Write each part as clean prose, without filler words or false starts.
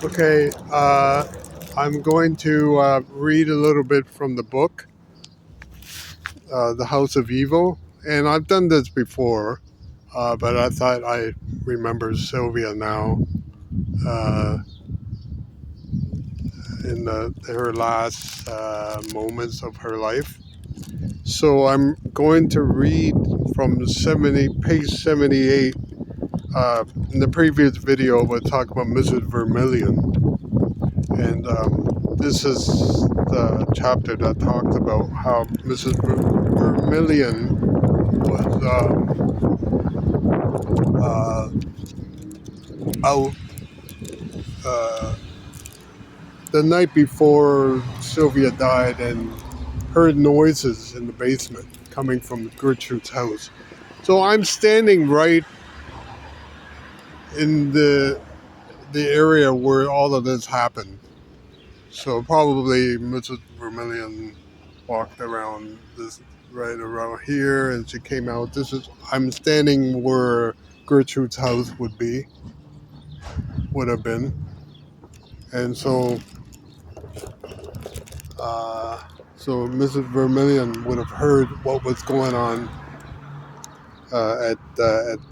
Okay, I'm going to read a little bit from the book, The House of Evil. And I've done this before, but I thought I remember Sylvia now uh, in her last moments of her life. So I'm going to read from page 78. In the previous video, we'll talk about Mrs. Vermillion. And this is the chapter that talked about how Mrs. Vermillion was out uh, the night before Sylvia died and heard noises in the basement coming from Gertrude's house. So I'm standing right in the area where all of this happened. So probably Mrs. Vermillion walked around this right around here, and she came out. I'm standing where Gertrude's house would have been, and uh, so Mrs. Vermillion would have heard what was going on at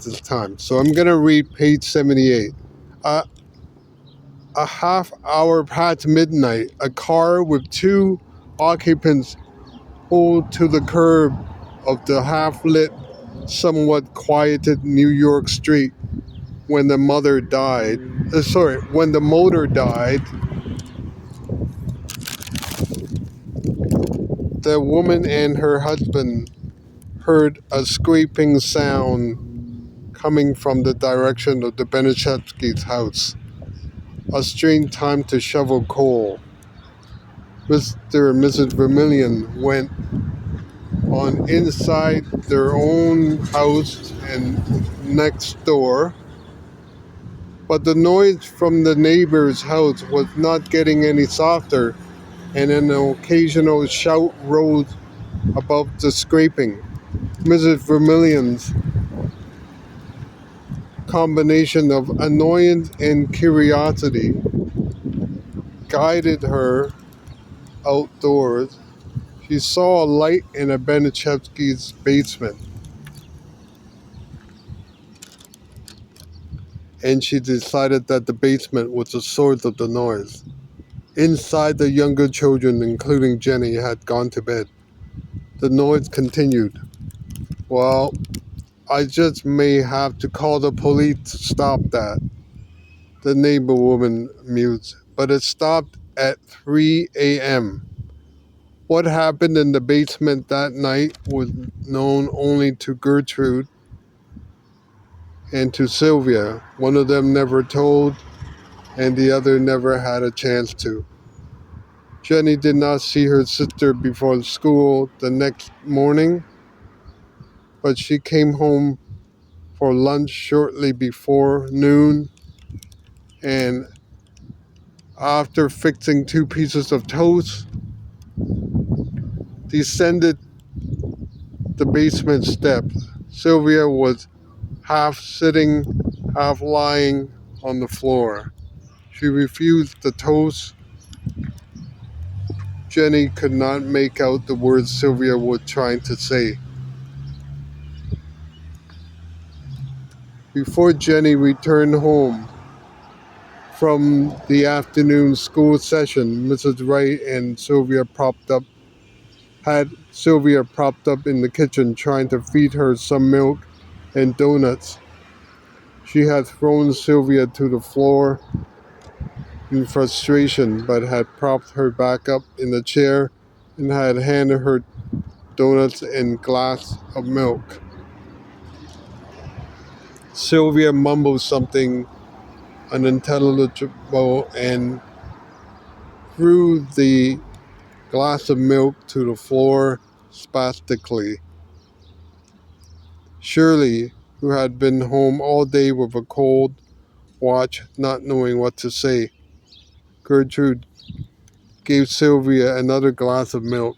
this time. So I'm gonna read page 78. Uh, a half hour past midnight, a car with two occupants pulled to the curb of the half-lit, somewhat quieted New York street when the mother died. When the motor died, the woman and her husband heard a scraping sound coming from the direction of the Benishevsky's house. A strange time to shovel coal. Mr. and Mrs. Vermillion went on inside their own house and next door, but the noise from the neighbor's house was not getting any softer, and an occasional shout rose above the scraping. Mrs. Vermillion's combination of annoyance and curiosity guided her outdoors. She saw a light in a Benichevsky's basement, and she decided that the basement was the source of the noise. Inside, the younger children, including Jenny, had gone to bed. The noise continued. Well, I just may have to call the police to stop that, the neighbor woman mused. But it stopped at 3 a.m. What happened in the basement that night was known only to Gertrude and to Sylvia. One of them never told, and the other never had a chance to. Jenny did not see her sister before school the next morning, but she came home for lunch shortly before noon, and after fixing two pieces of toast, descended the basement steps. Sylvia was half sitting, half lying on the floor. She refused the toast. Jenny could not make out the words Sylvia was trying to say. Before Jenny returned home from the afternoon school session, Mrs. Wright and had Sylvia propped up in the kitchen trying to feed her some milk and donuts. She had thrown Sylvia to the floor in frustration, but had propped her back up in the chair and had handed her donuts and glass of milk. Sylvia mumbled something unintelligible and threw the glass of milk to the floor spastically. Shirley, who had been home all day with a cold, watched, not knowing what to say. Gertrude gave Sylvia another glass of milk.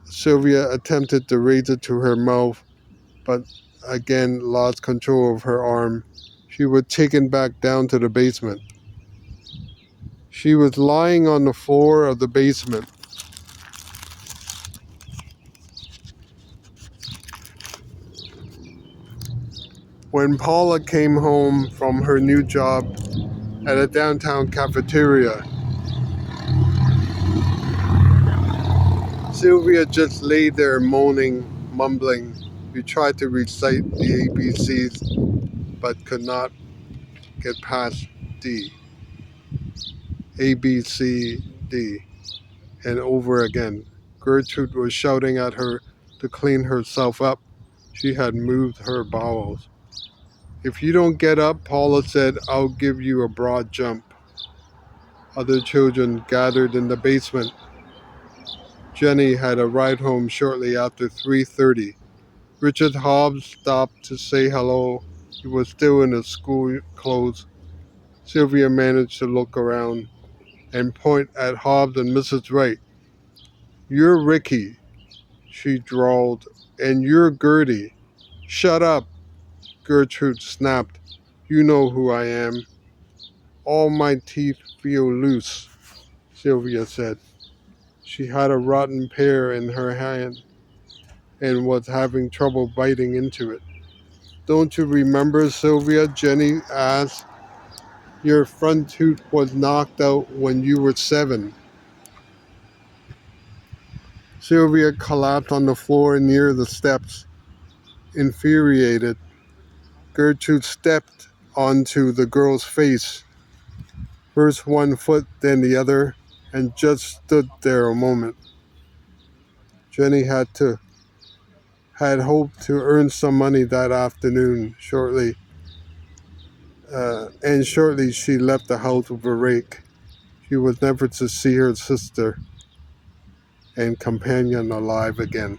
Sylvia attempted to raise it to her mouth, but again lost control of her arm. she was taken back down to the basement. She was lying on the floor of the basement when Paula came home from her new job at a downtown cafeteria. Sylvia just lay there moaning, mumbling. She tried to recite the ABCs, but could not get past D. A, B, C, D, and over again. Gertrude was shouting at her to clean herself up. She had moved her bowels. If you don't get up, Paula said, I'll give you a broad jump. Other children gathered in the basement. Jenny had a ride home shortly after 3:30. Richard Hobbs stopped to say hello. He was still in his school clothes. Sylvia managed to look around and point at Hobbs and Mrs. Wright. You're Ricky, she drawled, and you're Gertie. Shut up, Gertrude snapped. You know who I am. All my teeth feel loose, Sylvia said. She had a rotten pear in her hand and was having trouble biting into it. Don't you remember, Sylvia? Jenny asked. Your front tooth was knocked out when you were 7. Sylvia collapsed on the floor near the steps. Infuriated, Gertrude stepped onto the girl's face, first one foot, then the other, and just stood there a moment. Jenny had hoped to earn some money that afternoon. Shortly she left the house with a rake. She was never to see her sister and companion alive again.